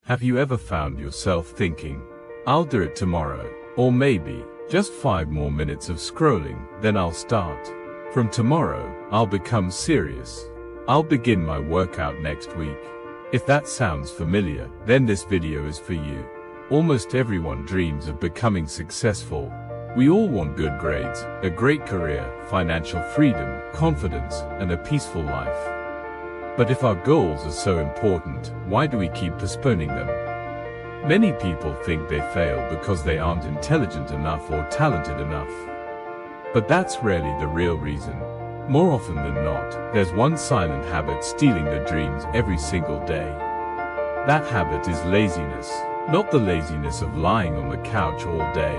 Have you ever found yourself thinking, I'll do it tomorrow, or maybe, just 5 more minutes of scrolling, then I'll start. From tomorrow, I'll become serious. I'll begin my workout next week. If that sounds familiar, then this video is for you. Almost everyone dreams of becoming successful. We all want good grades, a great career, financial freedom, confidence, and a peaceful life. But if our goals are so important, why do we keep postponing them? Many people think they fail because they aren't intelligent enough or talented enough. But that's rarely the real reason. More often than not, there's one silent habit stealing the dreams every single day. That habit is laziness. Not the laziness of lying on the couch all day.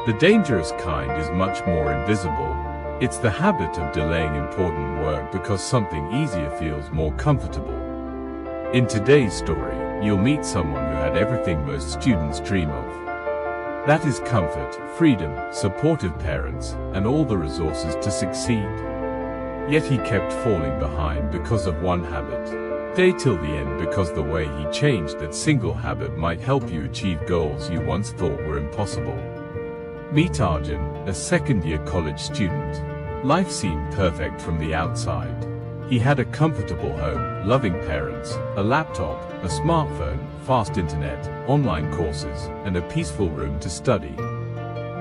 The dangerous kind is much more invisible. It's the habit of delaying important work because something easier feels more comfortable. In today's story, you'll meet someone who had everything most students dream of. That is comfort, freedom, supportive parents, and all the resources to succeed. Yet he kept falling behind because of one habit. Stay till the end because the way he changed that single habit might help you achieve goals you once thought were impossible. Meet Arjun, a second-year college student. Life seemed perfect from the outside. He had a comfortable home, loving parents, a laptop, a smartphone, fast internet, online courses, and a peaceful room to study.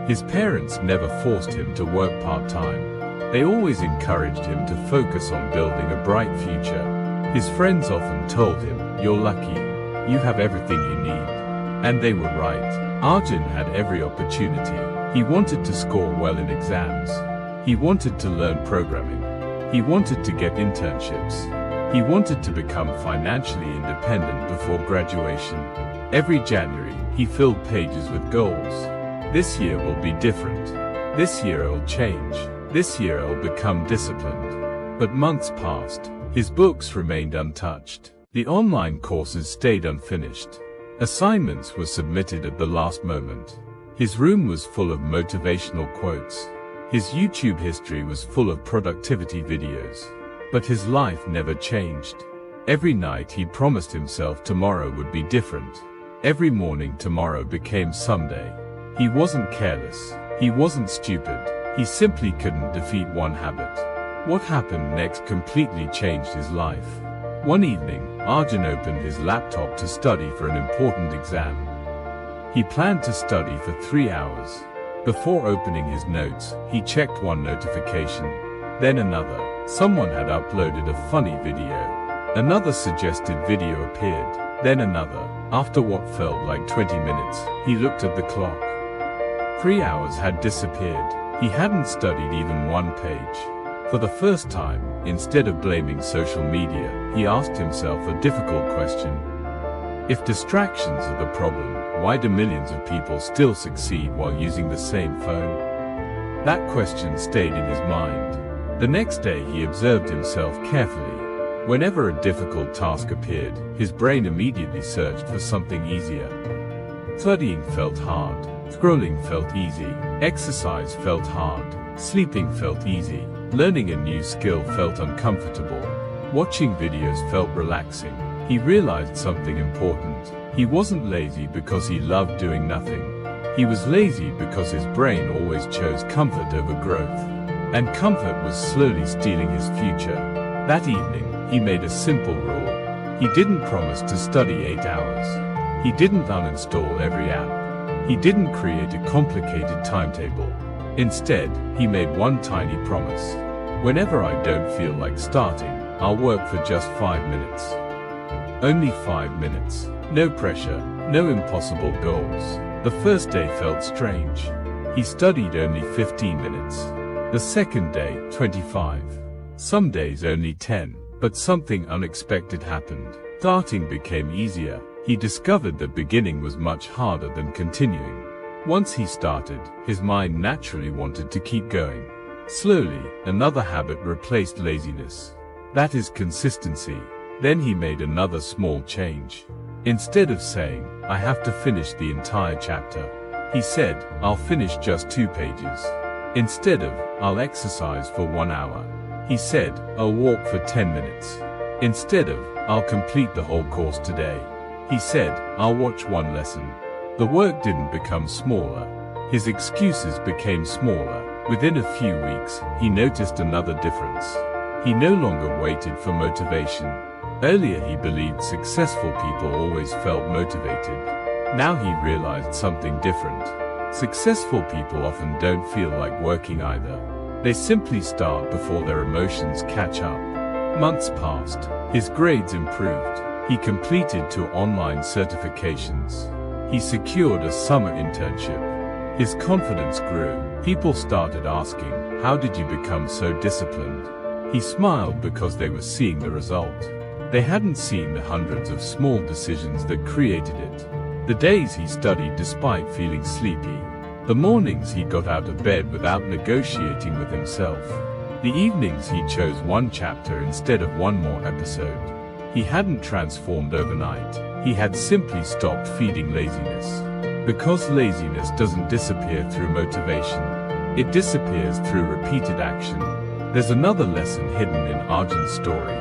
His parents never forced him to work part-time. They always encouraged him to focus on building a bright future. His friends often told him, "You're lucky. You have everything you need." And they were right. Arjun had every opportunity. He wanted to score well in exams. He wanted to learn programming. He wanted to get internships. He wanted to become financially independent before graduation. Every January, he filled pages with goals. This year will be different. This year I'll change. This year I'll become disciplined. But months passed. His books remained untouched. The online courses stayed unfinished. Assignments were submitted at the last moment. His room was full of motivational quotes. His YouTube history was full of productivity videos. But his life never changed. Every night he promised himself tomorrow would be different. Every morning tomorrow became Sunday. He wasn't careless. He wasn't stupid. He simply couldn't defeat one habit. What happened next completely changed his life. One evening, Arjun opened his laptop to study for an important exam. He planned to study for 3 hours. Before opening his notes, he checked one notification, then another. Someone had uploaded a funny video. Another suggested video appeared, then another. After what felt like 20 minutes, he looked at the clock. 3 hours had disappeared. He hadn't studied even one page. For the first time, instead of blaming social media, he asked himself a difficult question. If distractions are the problem, why do millions of people still succeed while using the same phone? That question stayed in his mind. The next day he observed himself carefully. Whenever a difficult task appeared, his brain immediately searched for something easier. Studying felt hard. Scrolling felt easy. Exercise felt hard. Sleeping felt easy. Learning a new skill felt uncomfortable. Watching videos felt relaxing. He realized something important. He wasn't lazy because he loved doing nothing. He was lazy because his brain always chose comfort over growth. And comfort was slowly stealing his future. That evening, he made a simple rule. He didn't promise to study 8 hours. He didn't uninstall every app. He didn't create a complicated timetable. Instead, he made one tiny promise. Whenever I don't feel like starting, I'll work for just 5 minutes. Only 5 minutes. No pressure, no impossible goals. The first day felt strange. He studied only 15 minutes. The second day, 25. Some days only 10. But something unexpected happened. Starting became easier. He discovered that beginning was much harder than continuing. Once he started, his mind naturally wanted to keep going. Slowly, another habit replaced laziness. That is consistency. Then he made another small change. Instead of saying, "I have to finish the entire chapter," he said, "I'll finish just 2 pages." Instead of, "I'll exercise for 1 hour," he said, "I'll walk for 10 minutes." Instead of, "I'll complete the whole course today," He said, "I'll watch one lesson." The work didn't become smaller. His excuses became smaller. Within a few weeks, he noticed another difference. He no longer waited for motivation. Earlier he believed successful people always felt motivated. Now he realized something different. Successful people often don't feel like working either. They simply start before their emotions catch up. Months passed. His grades improved. He completed 2 online certifications. He secured a summer internship. His confidence grew. People started asking, "How did you become so disciplined?" He smiled because they were seeing the result. They hadn't seen the hundreds of small decisions that created it. The days he studied despite feeling sleepy. The mornings he got out of bed without negotiating with himself. The evenings he chose one chapter instead of one more episode. He hadn't transformed overnight. He had simply stopped feeding laziness. Because laziness doesn't disappear through motivation. It disappears through repeated action. There's another lesson hidden in Arjun's story.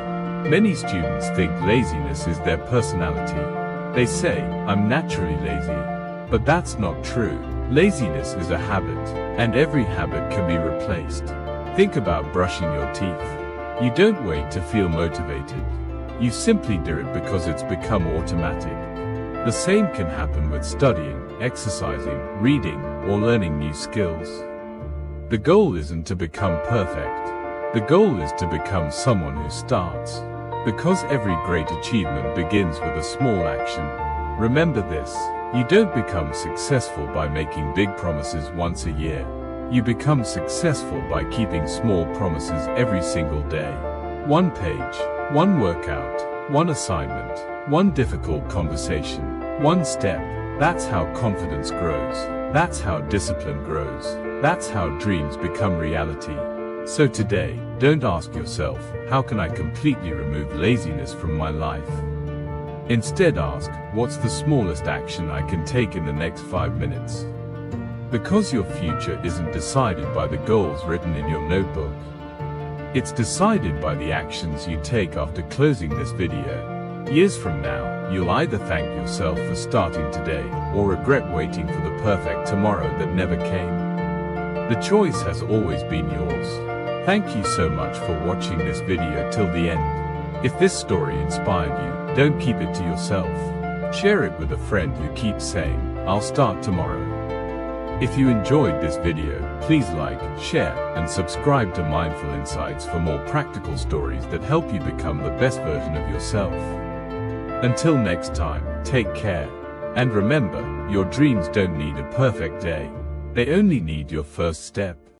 Many students think laziness is their personality. They say, "I'm naturally lazy." But that's not true. Laziness is a habit, and every habit can be replaced. Think about brushing your teeth. You don't wait to feel motivated. You simply do it because it's become automatic. The same can happen with studying, exercising, reading, or learning new skills. The goal isn't to become perfect. The goal is to become someone who starts. Because every great achievement begins with a small action. Remember this, you don't become successful by making big promises once a year. You become successful by keeping small promises every single day. One page, one workout, one assignment, one difficult conversation, one step. That's how confidence grows. That's how discipline grows. That's how dreams become reality. So today, don't ask yourself, how can I completely remove laziness from my life? Instead ask, what's the smallest action I can take in the next 5 minutes? Because your future isn't decided by the goals written in your notebook. It's decided by the actions you take after closing this video. Years from now, you'll either thank yourself for starting today, or regret waiting for the perfect tomorrow that never came. The choice has always been yours. Thank you so much for watching this video till the end. If this story inspired you, don't keep it to yourself. Share it with a friend who keeps saying, "I'll start tomorrow." If you enjoyed this video, please like, share, and subscribe to Mindful Insights for more practical stories that help you become the best version of yourself. Until next time, take care. And remember, your dreams don't need a perfect day. They only need your first step.